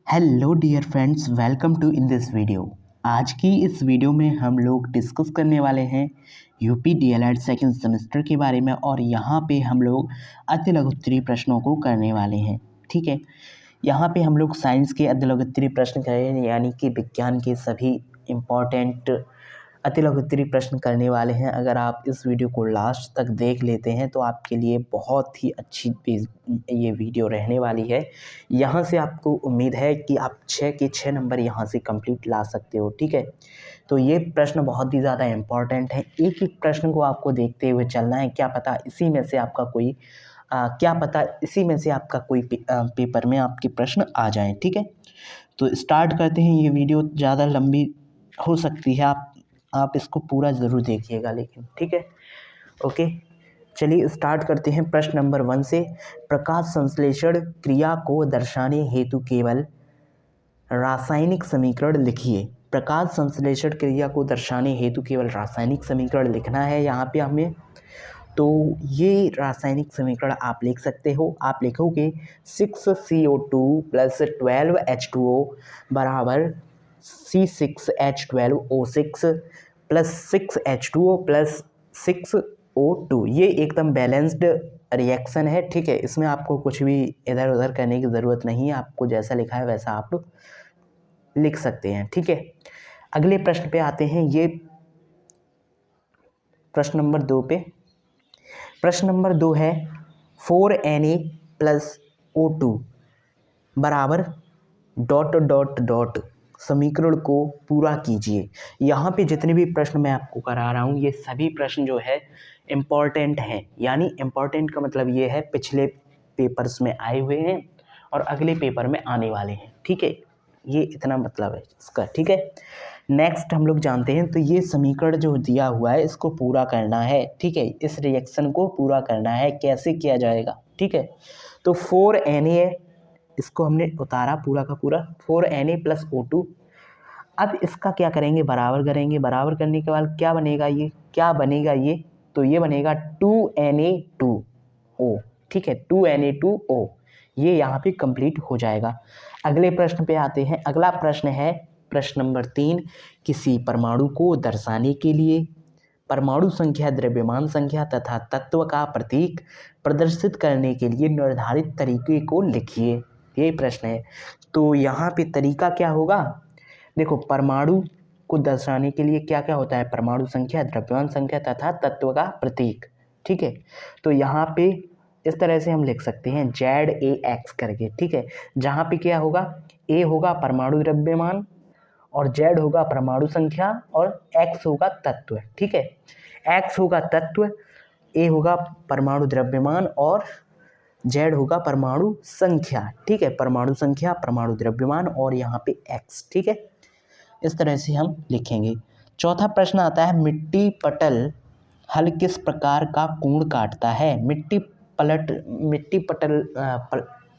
Hello dear friends, welcome to in this video. आज की इस वीडियो में हम लोग डिस्कस करने वाले हैं यूपी डीएलएड सेकंड सेमेस्टर के बारे में और यहाँ पे हम लोग अति लघुत्तरीय प्रश्नों को करने वाले हैं। ठीक है, यहाँ पे हम लोग साइंस के अति लघुत्तरीय प्रश्न करें, यानी कि विज्ञान के सभी इम्पॉर्टेंट अति लघुत्तरीय प्रश्न करने वाले हैं। अगर आप इस वीडियो को लास्ट तक देख लेते हैं तो आपके लिए बहुत ही अच्छी ये वीडियो रहने वाली है। यहाँ से आपको उम्मीद है कि आप 6 के 6 नंबर यहाँ से कंप्लीट ला सकते हो। ठीक है, तो ये प्रश्न बहुत ही ज़्यादा इम्पॉर्टेंट है। एक एक प्रश्न को आपको देखते हुए चलना है। क्या पता इसी में से आपका कोई पेपर में आपके प्रश्न आ जाएं। ठीक है, तो स्टार्ट करते हैं। ये वीडियो ज़्यादा लंबी हो सकती है, आप इसको पूरा ज़रूर देखिएगा लेकिन। ठीक है, ओके, चलिए स्टार्ट करते हैं। प्रश्न नंबर 1 से, प्रकाश संश्लेषण क्रिया को दर्शाने हेतु केवल रासायनिक समीकरण लिखिए। प्रकाश संश्लेषण क्रिया को दर्शाने हेतु केवल रासायनिक समीकरण लिखना है यहाँ पे हमें। तो ये रासायनिक समीकरण आप लिख सकते हो। आप लिखोगे 6CO2 + 12H2O बराबर C6H12O6 + 6H2O + 6O2। ये एकदम बैलेंस्ड रिएक्शन है। ठीक है, इसमें आपको कुछ भी इधर उधर करने की ज़रूरत नहीं है। आपको जैसा लिखा है वैसा आप लिख सकते हैं। ठीक है, अगले प्रश्न पे आते हैं। ये प्रश्न नंबर 2 पे। प्रश्न नंबर 2 है 4Na + O2 बराबर ... समीकरण को पूरा कीजिए। यहाँ पे जितने भी प्रश्न मैं आपको करा रहा हूँ ये सभी प्रश्न जो है इम्पॉर्टेंट हैं। यानी इम्पॉर्टेंट का मतलब ये है पिछले पेपर्स में आए हुए हैं और अगले पेपर में आने वाले हैं। ठीक है, ये इतना मतलब है इसका। ठीक है, नेक्स्ट हम लोग जानते हैं। तो ये समीकरण जो दिया हुआ है इसको पूरा करना है। ठीक है, इस रिएक्शन को पूरा करना है। कैसे किया जाएगा? ठीक है, तो 4Na इसको हमने उतारा पूरा का पूरा, 4Na + O2। अब इसका क्या करेंगे? बराबर करेंगे। बराबर करने के बाद क्या बनेगा? ये तो ये बनेगा 2Na2O। ठीक है, 2Na2O ये यहाँ पे कंप्लीट हो जाएगा। अगले प्रश्न पे आते हैं। अगला प्रश्न है प्रश्न नंबर 3, किसी परमाणु को दर्शाने के लिए परमाणु संख्या, द्रव्यमान संख्या तथा तत्व का प्रतीक प्रदर्शित करने के लिए निर्धारित तरीके को लिखिए। ये प्रश्न है। तो यहाँ पे तरीका क्या होगा? देखो, परमाणु को दर्शाने के लिए क्या क्या होता है? परमाणु संख्या, द्रव्यमान संख्या तथा तत्व का प्रतीक। ठीक है, तो यहाँ पे इस तरह से हम लिख सकते हैं ZAX करके। ठीक है, जहाँ पे क्या होगा? A होगा परमाणु द्रव्यमान और Z होगा परमाणु संख्या और X होगा तत्व। ठीक है, X होगा तत्व, A होगा परमाणु द्रव्यमान और Z होगा परमाणु संख्या। ठीक है, परमाणु संख्या, परमाणु द्रव्यमान और यहाँ पे X। ठीक है, इस तरह से हम लिखेंगे। चौथा प्रश्न आता है, मिट्टी पटल हल किस प्रकार का कोण काटता है?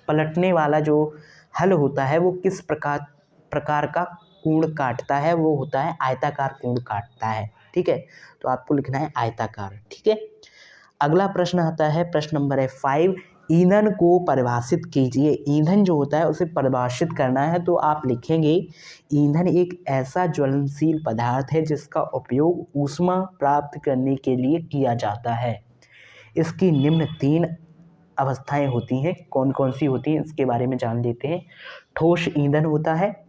पलटने वाला जो हल होता है वो किस प्रकार का कोण काटता है? वो होता है आयताकार कोण काटता है। ठीक है, तो आपको लिखना है आयताकार। ठीक है, अगला प्रश्न आता है, प्रश्न नंबर 5, ईंधन को परिभाषित कीजिए। ईंधन जो होता है उसे परिभाषित करना है। तो आप लिखेंगे, ईंधन एक ऐसा ज्वलनशील पदार्थ है जिसका उपयोग ऊष्मा प्राप्त करने के लिए किया जाता है। इसकी निम्न 3 अवस्थाएं होती हैं। कौन कौन सी होती हैं इसके बारे में जान लेते हैं। ठोस ईंधन होता है,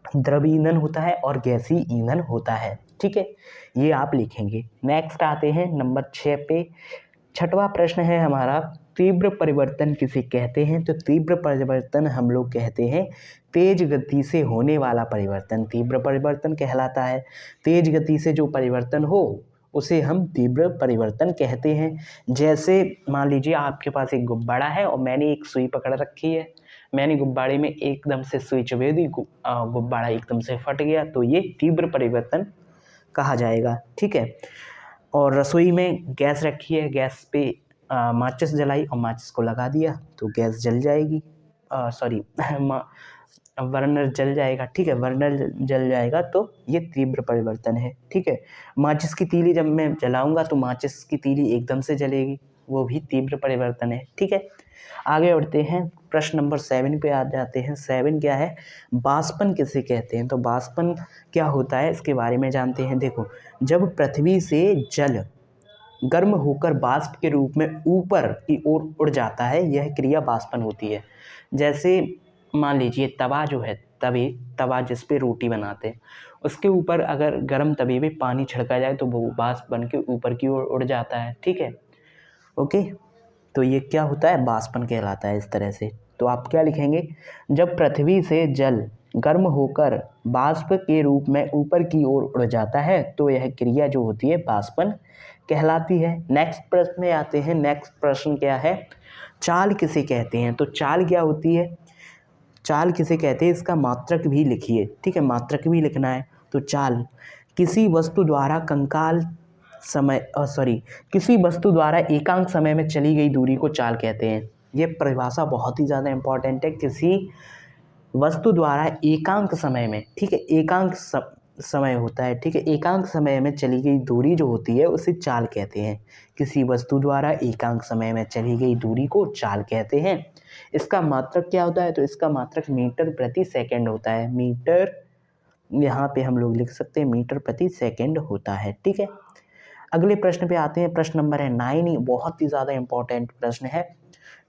द्रव ईंधन होता है और गैसीय ईंधन होता है। ठीक है, ये आप लिखेंगे। नेक्स्ट आते हैं नंबर 6 पे। छठवां प्रश्न है हमारा, तीव्र परिवर्तन किसे कहते हैं? तो तीव्र परिवर्तन हम लोग कहते हैं तेज गति से होने वाला परिवर्तन तीव्र परिवर्तन कहलाता है। तेज गति से जो परिवर्तन हो उसे हम तीव्र परिवर्तन कहते हैं। जैसे मान लीजिए आपके पास एक गुब्बारा है और मैंने एक सुई पकड़ रखी है। मैंने गुब्बारे में एकदम से सुई चुभा दी, गुब्बारा एकदम से फट गया, तो ये तीव्र परिवर्तन कहा जाएगा। ठीक है, और रसोई में गैस रखी है, गैस पे माचिस जलाई और माचिस को लगा दिया तो गैस जल जाएगी, बर्नर जल जाएगा। ठीक है, बर्नर जल जाएगा तो ये तीव्र परिवर्तन है। ठीक है, माचिस की तीली जब मैं जलाऊंगा तो माचिस की तीली एकदम से जलेगी, वो भी तीव्र परिवर्तन है। ठीक है, आगे बढ़ते हैं, प्रश्न नंबर 7 पे आ जाते हैं। 7 क्या है, बाष्पन किसे कहते हैं। तो बाष्पन क्या होता है इसके बारे में जानते हैं। देखो, जब पृथ्वी से जल गर्म होकर वाष्प के रूप में ऊपर की ओर उड़ जाता है, यह क्रिया बाष्पन होती है। जैसे मान लीजिए तवा जो है, तवा जिस पे रोटी बनाते हैं, उसके ऊपर अगर गर्म तवे पे पानी छिड़का जाए तो वो वाष्प बन के ऊपर की ओर उड़ जाता है। ठीक है, ओके, तो ये क्या होता है, बाष्पन कहलाता है इस तरह से। तो आप क्या लिखेंगे, जब पृथ्वी से जल गर्म होकर वाष्प के रूप में ऊपर की ओर उड़ जाता है तो यह क्रिया जो होती है बाष्पन कहलाती है। नेक्स्ट प्रश्न में आते हैं। नेक्स्ट प्रश्न क्या है, चाल किसे कहते हैं। तो चाल क्या होती है, चाल किसे कहते हैं, इसका मात्रक भी लिखिए। ठीक है, मात्रक भी लिखना है। तो चाल किसी वस्तु द्वारा किसी वस्तु द्वारा एकांक समय में चली गई दूरी को चाल कहते हैं। ये परिभाषा बहुत ही ज़्यादा इंपॉर्टेंट है। किसी वस्तु द्वारा एकांक समय में, ठीक है, एकांक समय होता है। ठीक है, एकांक समय में चली गई दूरी जो होती है उसे चाल कहते हैं। किसी वस्तु द्वारा एकांक समय में चली गई दूरी को चाल कहते हैं। इसका मात्रक क्या होता है, तो इसका मात्रक मीटर प्रति सेकंड होता है। मीटर, यहाँ पे हम लोग लिख सकते हैं मीटर प्रति सेकंड होता है। ठीक है, अगले प्रश्न पे आते हैं। प्रश्न नंबर है 9, बहुत ही ज़्यादा इंपॉर्टेंट प्रश्न है।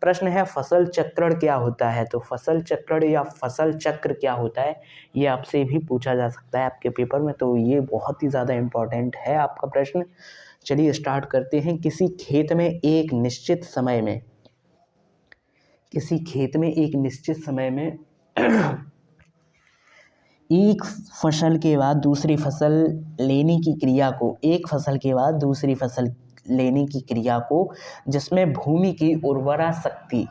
प्रश्न है फसल चक्रण क्या होता है। तो फसल चक्रण या फसल चक्र क्या होता है, ये आपसे भी पूछा जा सकता है आपके पेपर में। तो ये बहुत ही ज़्यादा इंपॉर्टेंट है आपका प्रश्न। चलिए स्टार्ट करते हैं। किसी खेत में एक निश्चित समय में एक फसल के बाद दूसरी फसल लेने की क्रिया को, जिसमें भूमि की उर्वरा शक्ति,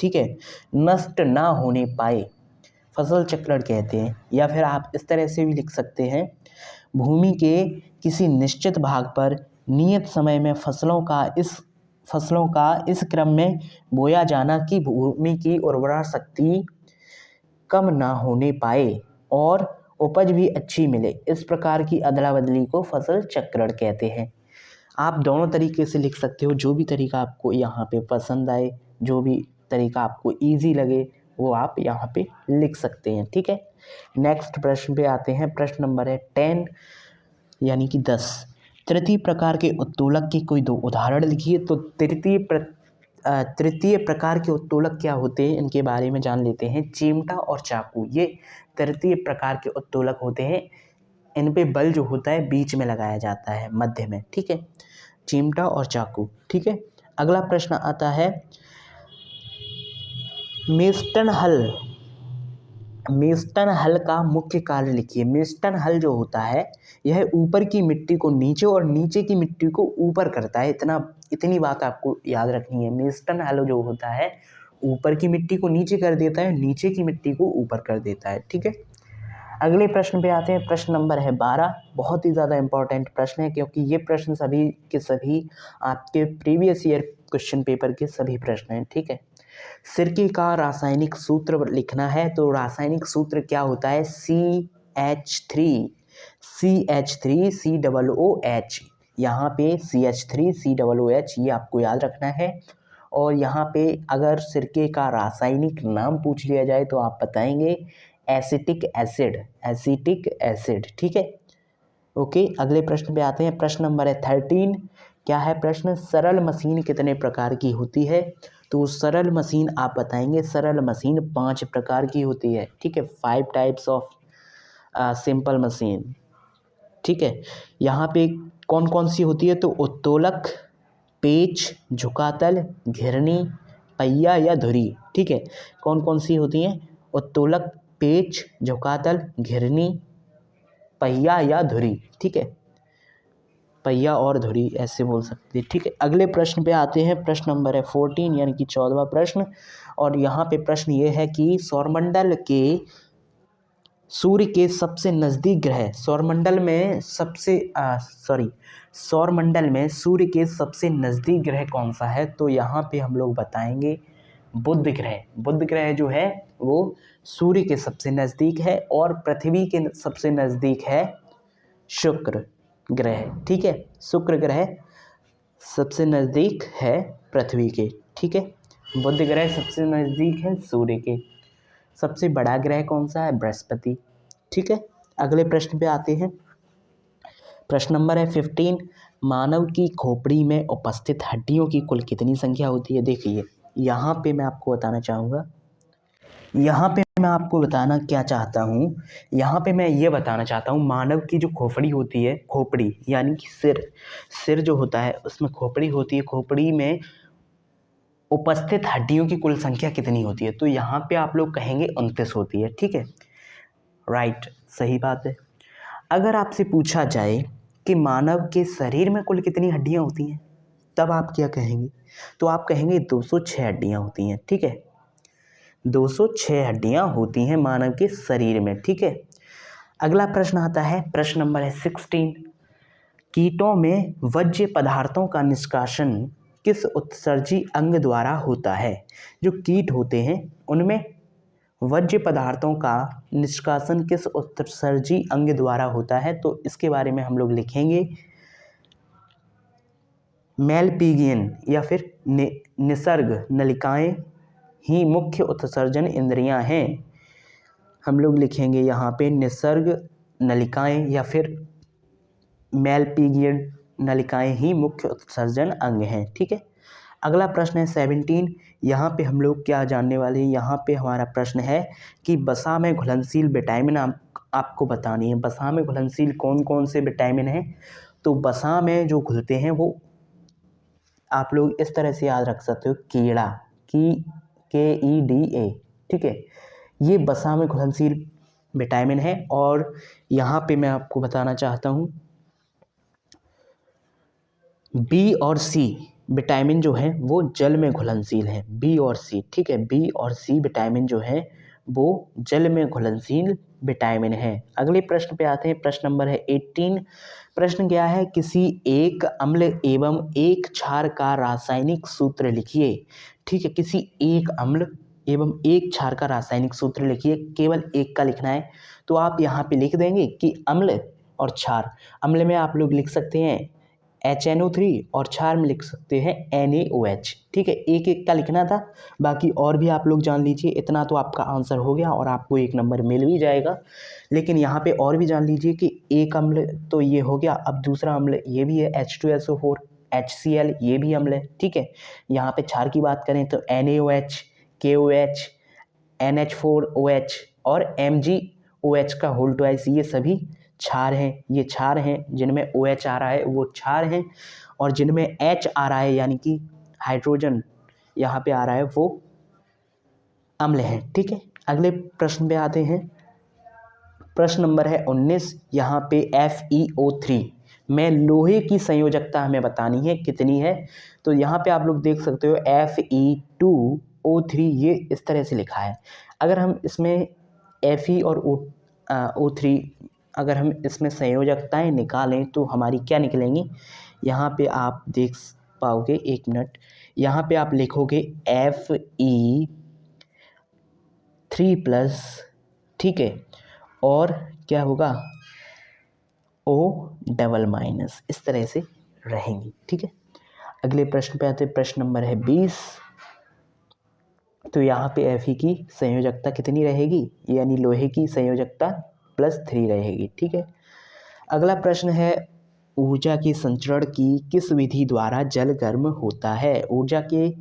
ठीक है, नष्ट ना होने पाए, फसल चक्रण कहते हैं। या फिर आप इस तरह से भी लिख सकते हैं, भूमि के किसी निश्चित भाग पर नियत समय में फसलों का इस क्रम में बोया जाना कि भूमि की उर्वरा शक्ति कम ना होने पाए और उपज भी अच्छी मिले। इस प्रकार की अदला बदली को फसल चक्रण कहते हैं। आप दोनों तरीके से लिख सकते हो, जो भी तरीका आपको यहाँ पे पसंद आए, जो भी तरीका आपको इजी लगे वो आप यहाँ पे लिख सकते हैं। ठीक है, नेक्स्ट प्रश्न पे आते हैं। प्रश्न नंबर है 10 यानी कि 10। तृतीय प्रकार के उत्तोलक के कोई 2 उदाहरण लिखिए। तो तृतीय प्रकार के उत्तोलक क्या होते हैं, इनके बारे में जान लेते हैं। चिमटा और चाकू, ये तृतीय प्रकार के उत्तोलक होते हैं। इन पे बल जो होता है बीच में लगाया जाता है, मध्य में। ठीक है, चिमटा और चाकू। ठीक है, अगला प्रश्न आता है, मेस्टन हल का मुख्य कार्य लिखिए। मेस्टन हल जो होता है यह ऊपर की मिट्टी को नीचे और नीचे की मिट्टी को ऊपर करता है। इतनी बात आपको याद रखनी है। मेस्टन हल जो होता है ऊपर की मिट्टी को नीचे कर देता है, नीचे की मिट्टी को ऊपर कर देता है। ठीक है, अगले प्रश्न पे आते हैं। प्रश्न नंबर है 12। बहुत ही ज़्यादा इंपॉर्टेंट प्रश्न है, क्योंकि ये प्रश्न सभी के सभी आपके प्रीवियस ईयर क्वेश्चन पेपर के सभी प्रश्न हैं। ठीक है, सिरके का रासायनिक सूत्र लिखना है। तो रासायनिक सूत्र क्या होता है, CH3COOH। यहाँ पे CH3COOH ये आपको याद रखना है। और यहाँ पे अगर सिरके का रासायनिक नाम पूछ लिया जाए तो आप बताएंगे एसिटिक एसिड। ठीक है, ओके, अगले प्रश्न पे आते हैं। प्रश्न नंबर है 13। क्या है प्रश्न, सरल मशीन कितने प्रकार की होती है। तो सरल मशीन आप बताएंगे, सरल मशीन 5 प्रकार की होती है। ठीक है, 5 टाइप्स ऑफ सिंपल मशीन। ठीक है, यहाँ पे कौन कौन सी होती है, तो उत्तोलक, पेच, झुकातल, घिरनी, पहिया या धुरी। ठीक है, कौन कौन सी होती हैं, उत्तोलक, पेच, झुकातल, घिरनी, पहिया या धुरी। ठीक है, पहिया और धुरी ऐसे बोल सकते हैं। ठीक है, अगले प्रश्न पे आते हैं। प्रश्न नंबर है 14 यानी कि 14वां प्रश्न। और यहाँ पे प्रश्न ये है कि सौरमंडल में सूर्य के सबसे नज़दीक ग्रह कौन सा है। तो यहाँ पे हम लोग बताएंगे बुध ग्रह जो है वो सूर्य के सबसे नज़दीक है, और पृथ्वी के सबसे नज़दीक है शुक्र ग्रह। ठीक है, शुक्र ग्रह सबसे नज़दीक है पृथ्वी के, ठीक है। बुध ग्रह सबसे नज़दीक है सूर्य के। सबसे बड़ा ग्रह कौन सा है? बृहस्पति, ठीक है। अगले प्रश्न पे आते हैं। प्रश्न नंबर है 15। मानव की खोपड़ी में उपस्थित हड्डियों की कुल कितनी संख्या होती है? देखिए यहाँ पे मैं आपको बताना चाहूँगा, यहाँ पे मैं आपको बताना क्या चाहता हूँ, यहाँ पे मैं ये बताना चाहता हूँ मानव की जो खोपड़ी होती है, खोपड़ी यानी कि सिर जो होता है उसमें खोपड़ी होती है, खोपड़ी में उपस्थित हड्डियों की कुल संख्या कितनी होती है? तो यहाँ पे आप लोग कहेंगे 29 होती है, ठीक है। राइट, सही बात है। अगर आपसे पूछा जाए कि मानव के शरीर में कुल कितनी हड्डियाँ होती हैं, तब आप क्या कहेंगे? तो आप कहेंगे 206 हड्डियाँ होती हैं, ठीक है। 206 हड्डियाँ होती हैं मानव के शरीर में, ठीक है। अगला प्रश्न आता है, प्रश्न नंबर है 16। कीटों में वर्ज्य पदार्थों का निष्कासन किस उत्सर्जी अंग द्वारा होता है? जो कीट होते हैं उनमें वर्ज्य पदार्थों का निष्कासन किस उत्सर्जी अंग द्वारा होता है? तो इसके बारे में हम लोग लिखेंगे मेलपीगियन या फिर निसर्ग नलिकाएं ही मुख्य उत्सर्जन इंद्रियां हैं। हम लोग लिखेंगे यहाँ पे निसर्ग नलिकाएं या फिर मेलपीगियन नलिकाएं ही मुख्य उत्सर्जन अंग हैं, ठीक है। अगला प्रश्न है 17। यहाँ पे हम लोग क्या जानने वाले हैं? यहाँ पे हमारा प्रश्न है कि वसा में घुलनशील विटामिन आपको बतानी है। वसा में घुलनशील कौन कौन से विटामिन हैं? तो वसा में जो घुलते हैं वो आप लोग इस तरह से याद रख सकते हो, कीड़ा, KEDA, ठीक है। ये वसा में घुलनशील विटामिन है। और यहाँ पे मैं आपको बताना चाहता हूँ बी और सी विटामिन जो है वो जल में घुलनशील है, बी और सी, ठीक है। बी और सी विटामिन जो है वो जल में घुलनशील विटामिन है। अगले प्रश्न पे आते हैं, प्रश्न नंबर है 18। प्रश्न क्या है? किसी एक अम्ल एवं एक क्षार का रासायनिक सूत्र लिखिए, ठीक है। किसी एक अम्ल एवं एक क्षार का रासायनिक सूत्र लिखिए, केवल एक का लिखना है। तो आप यहाँ पे लिख देंगे कि अम्ल और क्षार। अम्ल में आप लोग लिख सकते हैं HNO3 और क्षार में लिख सकते हैं NaOH, ठीक है। एक एक का लिखना था, बाकी और भी आप लोग जान लीजिए। इतना तो आपका आंसर हो गया और आपको 1 नंबर मिल भी जाएगा। लेकिन यहाँ पे और भी जान लीजिए कि एक अम्ल तो ये हो गया, अब दूसरा अम्ल ये भी है H2SO4 HCl, ये भी अम्ल है, ठीक है। यहाँ पे क्षार की बात करें तो NaOH, KOH, NH4OH और MgOH का होल ट्वाइस, ये सभी क्षार हैं। ये क्षार हैं, जिनमें OH आ रहा है वो क्षार हैं, और जिनमें H आ रहा है यानी कि हाइड्रोजन यहाँ पे आ रहा है वो अम्ल है, ठीक है। अगले प्रश्न पे आते हैं। प्रश्न नंबर है 19। यहाँ पे FeO3 में लोहे की संयोजकता हमें बतानी है, कितनी है? तो यहाँ पे आप लोग देख सकते हो Fe2O3 ये इस तरह से लिखा है। अगर हम इसमें Fe और O3 अगर हम इसमें संयोजकताएं निकालें तो हमारी क्या निकलेंगी? यहाँ पे आप देख पाओगे, 1 मिनट, यहाँ पे आप लिखोगे Fe3+, ठीक है, और क्या होगा O-, इस तरह से रहेंगी, ठीक है। अगले प्रश्न पे आते हैं, प्रश्न नंबर है 20। तो यहाँ पे Fe की संयोजकता कितनी रहेगी? यानी लोहे की संयोजकता +3 रहेगी, ठीक है। अगला प्रश्न है, ऊर्जा के संचरण की किस विधि द्वारा जल गर्म होता है? ऊर्जा के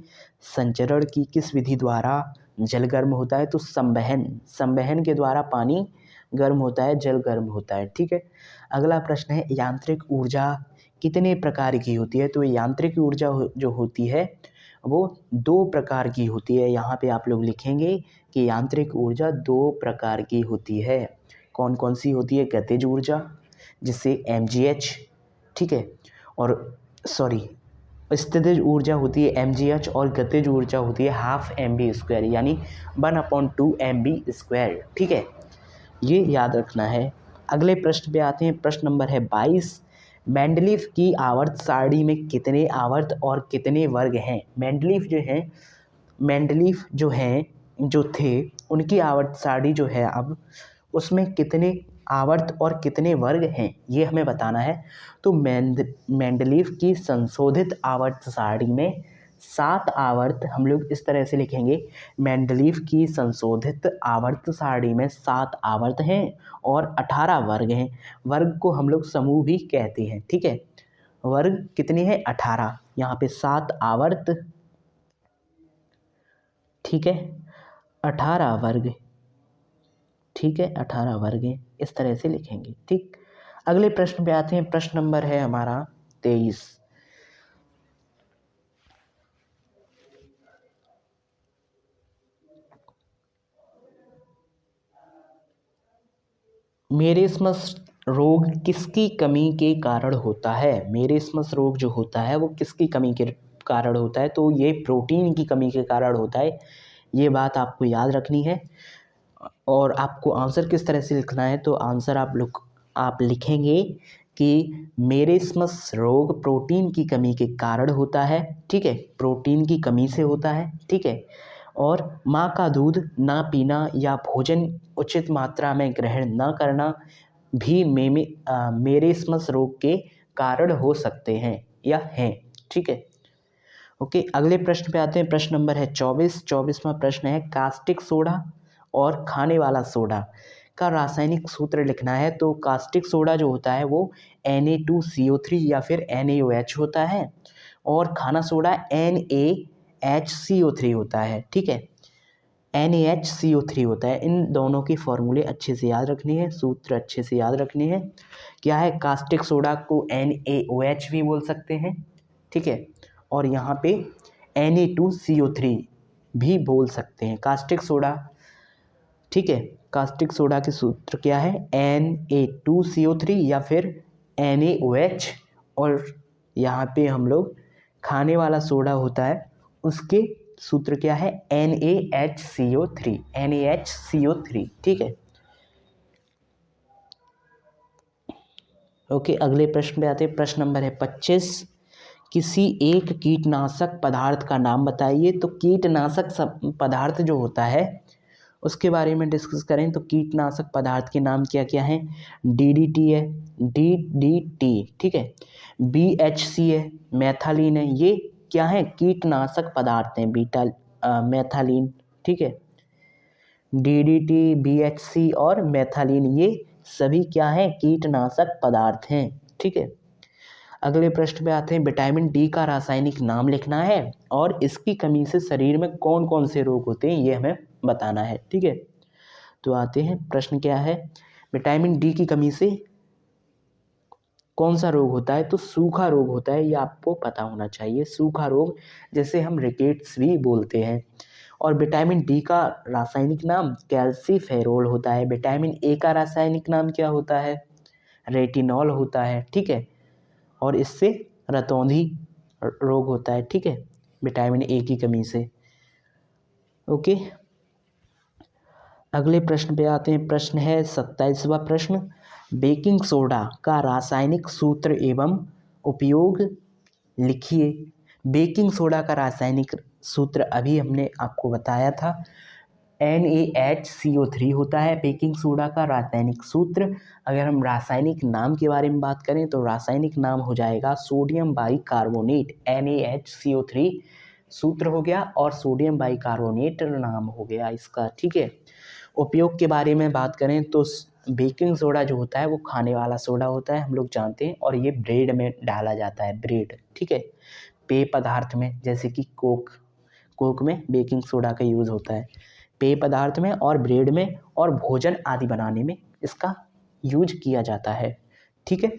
संचरण की किस विधि द्वारा जल गर्म होता है? तो संवहन के द्वारा पानी गर्म होता है, जल गर्म होता है, ठीक है। अगला प्रश्न है, यांत्रिक ऊर्जा कितने प्रकार की होती है? तो यांत्रिक ऊर्जा जो होती है वो 2 प्रकार की होती है। यहाँ पे आप लोग लिखेंगे कि यांत्रिक ऊर्जा 2 प्रकार की होती है। कौन कौन सी होती है? गतिज ऊर्जा जिससे mgh, ठीक है, और स्थितिज ऊर्जा होती है mgh, और गतिज ऊर्जा होती है ½ mv², यानी 1/2 mv², ठीक है। ये याद रखना है। अगले प्रश्न पे आते हैं, प्रश्न नंबर है 22। मेंडलीफ की आवर्त सारणी में कितने आवर्त और कितने वर्ग हैं? मेंडलीफ जो थे उनकी आवर्त सारणी जो है अब उसमें कितने आवर्त और कितने वर्ग हैं ये हमें बताना है। तो मेंडलीफ की संशोधित आवर्त सारणी में 7 आवर्त हम लोग इस तरह से लिखेंगे, मेंडलीव की संशोधित आवर्त सारणी में 7 आवर्त हैं और 18 वर्ग हैं। वर्ग को हम लोग समूह भी कहते हैं, ठीक है। वर्ग कितने हैं? 18। यहाँ पे 7 आवर्त, ठीक है, 18 वर्ग, ठीक है, 18 वर्ग हैं, इस तरह से लिखेंगे, ठीक। अगले प्रश्न पे आते हैं। प्रश्न नंबर है हमारा 23। मेरेस्मस रोग किसकी कमी के कारण होता है? मेरेस्मस रोग जो होता है वो किसकी कमी के कारण होता है? तो ये प्रोटीन की कमी के कारण होता है, ये बात आपको याद रखनी है। और आपको आंसर किस तरह से लिखना है? तो आंसर आप लिखेंगे कि मेरेस्मस रोग प्रोटीन की कमी के कारण होता है, ठीक है, प्रोटीन की कमी से होता है, ठीक है। और माँ का दूध ना पीना या भोजन उचित मात्रा में ग्रहण ना करना भी मेरेस्मस रोग के कारण हो सकते हैं या हैं, ठीक है। ओके, अगले प्रश्न पे आते हैं। प्रश्न नंबर है 24। 24वां प्रश्न है, कास्टिक सोडा और खाने वाला सोडा का रासायनिक सूत्र लिखना है। तो कास्टिक सोडा जो होता है वो Na2CO3 या फिर NaOH होता है, और खाना सोडा NaHCO3 होता है, ठीक है, NaHCO3 होता है। इन दोनों की फॉर्मूले अच्छे से याद रखनी है, सूत्र अच्छे से याद रखने हैं। क्या है? कास्टिक सोडा को NaOH भी बोल सकते हैं, ठीक है, और यहाँ पे Na2CO3 भी बोल सकते हैं। कास्टिक सोडा, ठीक है, कास्टिक सोडा के सूत्र क्या है? Na2CO3 या फिर NaOH। और यहाँ पे हम लोग खाने वाला सोडा होता है उसके सूत्र क्या है? NaHCO3, NaHCO3, ठीक है। ओके, अगले प्रश्न पे आते हैं। प्रश्न नंबर है 25। किसी एक कीटनाशक पदार्थ का नाम बताइए। तो कीटनाशक पदार्थ जो होता है उसके बारे में डिस्कस करें तो कीटनाशक पदार्थ के नाम क्या क्या हैं? DDT है, DDT, ठीक है, BHC है, मेथालीन है। ये क्या है? कीटनाशक पदार्थ हैं, मेथालीन, ठीक है, DDT, BHC और मेथालीन, ये सभी क्या हैं? कीटनाशक पदार्थ हैं, ठीक है। अगले प्रश्न पे आते हैं। विटामिन डी का रासायनिक नाम लिखना है और इसकी कमी से शरीर में कौन कौन से रोग होते हैं ये हमें बताना है, ठीक है। तो आते हैं, प्रश्न क्या है? विटामिन डी की कमी से कौन सा रोग होता है? तो सूखा रोग होता है, ये आपको पता होना चाहिए। सूखा रोग, जैसे हम रिकेट्स भी बोलते हैं। और विटामिन डी का रासायनिक नाम कैल्सीफेरोल होता है। विटामिन ए का रासायनिक नाम क्या होता है? रेटिनॉल होता है, ठीक है, और इससे रतौंधी रोग होता है, ठीक है, विटामिन ए की कमी से। ओके, अगले प्रश्न पे आते हैं। प्रश्न है 27वां प्रश्न, बेकिंग सोडा का रासायनिक सूत्र एवं उपयोग लिखिए। बेकिंग सोडा का रासायनिक सूत्र अभी हमने आपको बताया था, NaHCO3 होता है बेकिंग सोडा का रासायनिक सूत्र। अगर हम रासायनिक नाम के बारे में बात करें तो रासायनिक नाम हो जाएगा सोडियम बाइकार्बोनेट, NaHCO3 सूत्र हो गया और सोडियम बाइकार्बोनेट नाम हो गया इसका, ठीक है। उपयोग के बारे में बात करें तो बेकिंग सोडा जो होता है वो खाने वाला सोडा होता है, हम लोग जानते हैं, और ये ब्रेड में डाला जाता है, ब्रेड, ठीक है, पेय पदार्थ में, जैसे कि कोक में बेकिंग सोडा का यूज़ होता है, पेय पदार्थ में और ब्रेड में और भोजन आदि बनाने में इसका यूज किया जाता है, ठीक है।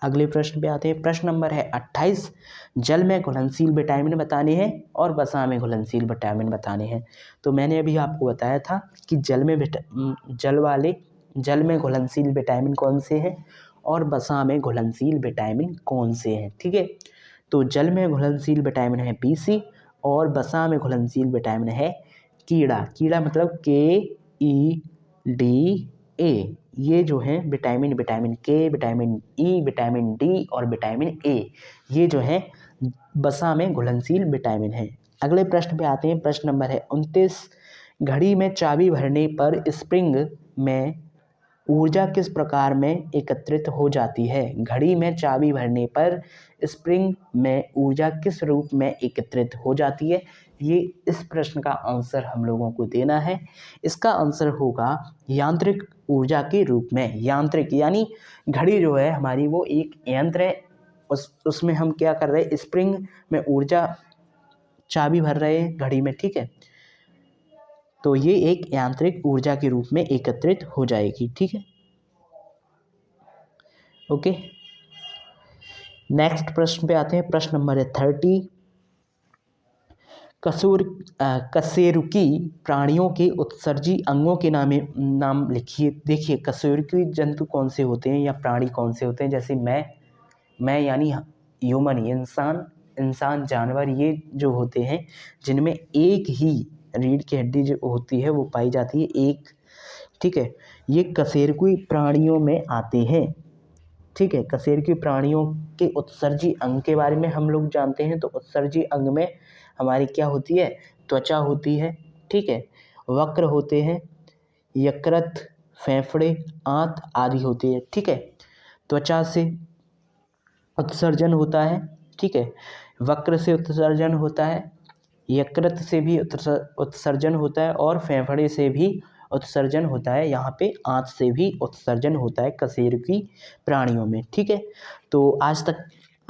अगले प्रश्न पे आते हैं। प्रश्न नंबर है 28। जल में घुलनशील विटामिन बताने हैं और वसा में घुलनशील विटामिन बताने हैं। तो मैंने अभी आपको बताया था कि जल में घुलनशील विटामिन कौन से हैं और वसा में घुलनशील विटामिन कौन से हैं, ठीक है। तो जल में घुलनशील विटामिन है BC और वसा में घुलनशील विटामिन है कीड़ा मतलब KEDA। ये जो है विटामिन के, विटामिन E, विटामिन D और विटामिन A, ये जो है वसा में घुलनशील विटामिन है। अगले प्रश्न पे आते हैं। प्रश्न नंबर है 29। घड़ी में चाबी भरने पर स्प्रिंग में ऊर्जा किस प्रकार में एकत्रित हो जाती है? घड़ी में चाबी भरने पर स्प्रिंग में ऊर्जा किस रूप में एकत्रित हो जाती है? ये इस प्रश्न का आंसर हम लोगों को देना है। इसका आंसर होगा यांत्रिक ऊर्जा के रूप में। यांत्रिक यानी घड़ी जो है हमारी वो एक यंत्र है, उसमें हम क्या कर रहे हैं, स्प्रिंग में ऊर्जा चाबी भर रहे हैं घड़ी में, ठीक है। तो ये एक यांत्रिक ऊर्जा के रूप में एकत्रित हो जाएगी, ठीक है। ओके, नेक्स्ट प्रश्न पे आते हैं। प्रश्न नंबर है 30। कशेरुकी प्राणियों के उत्सर्जी अंगों के नाम लिखिए। देखिए, कशेरुकी जंतु कौन से होते हैं या प्राणी कौन से होते हैं? जैसे मैं यानी ह्यूमन, इंसान, जानवर, ये जो होते हैं जिनमें एक ही रीढ़ की हड्डी जो होती है वो पाई जाती है, एक, ठीक है। ये कशेरुकी प्राणियों में आते हैं, ठीक है। कशेरुकी प्राणियों के उत्सर्जी अंग के बारे में हम लोग जानते हैं। तो उत्सर्जी अंग में हमारी क्या होती है? त्वचा होती है, ठीक है। वक्र होते हैं, यकृत, फेफड़े, आंत आदि होती है, ठीक है। त्वचा से उत्सर्जन होता है, ठीक है। वक्र से उत्सर्जन होता है, यकृत से भी उत्सर्जन होता है और फेफड़े से भी उत्सर्जन होता है। यहाँ पे आंत से भी उत्सर्जन होता है कशेरुकी प्राणियों में, ठीक है। तो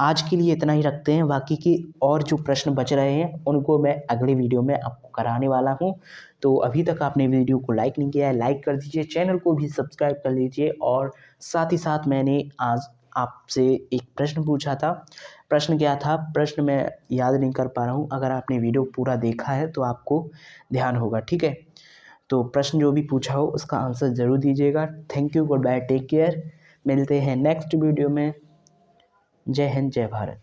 आज के लिए इतना ही रखते हैं। बाकी की और जो प्रश्न बच रहे हैं उनको मैं अगले वीडियो में आपको कराने वाला हूँ। तो अभी तक आपने वीडियो को लाइक नहीं किया है, लाइक कर दीजिए, चैनल को भी सब्सक्राइब कर लीजिए। और साथ ही साथ मैंने आज आपसे एक प्रश्न पूछा था। प्रश्न क्या था? प्रश्न मैं याद नहीं कर पा रहा हूँ। अगर आपने वीडियो पूरा देखा है तो आपको ध्यान होगा, ठीक है। तो प्रश्न जो भी पूछा हो उसका आंसर ज़रूर दीजिएगा। Thank you, goodbye, take care. मिलते हैं नेक्स्ट वीडियो में। जय हिंद, जय भारत।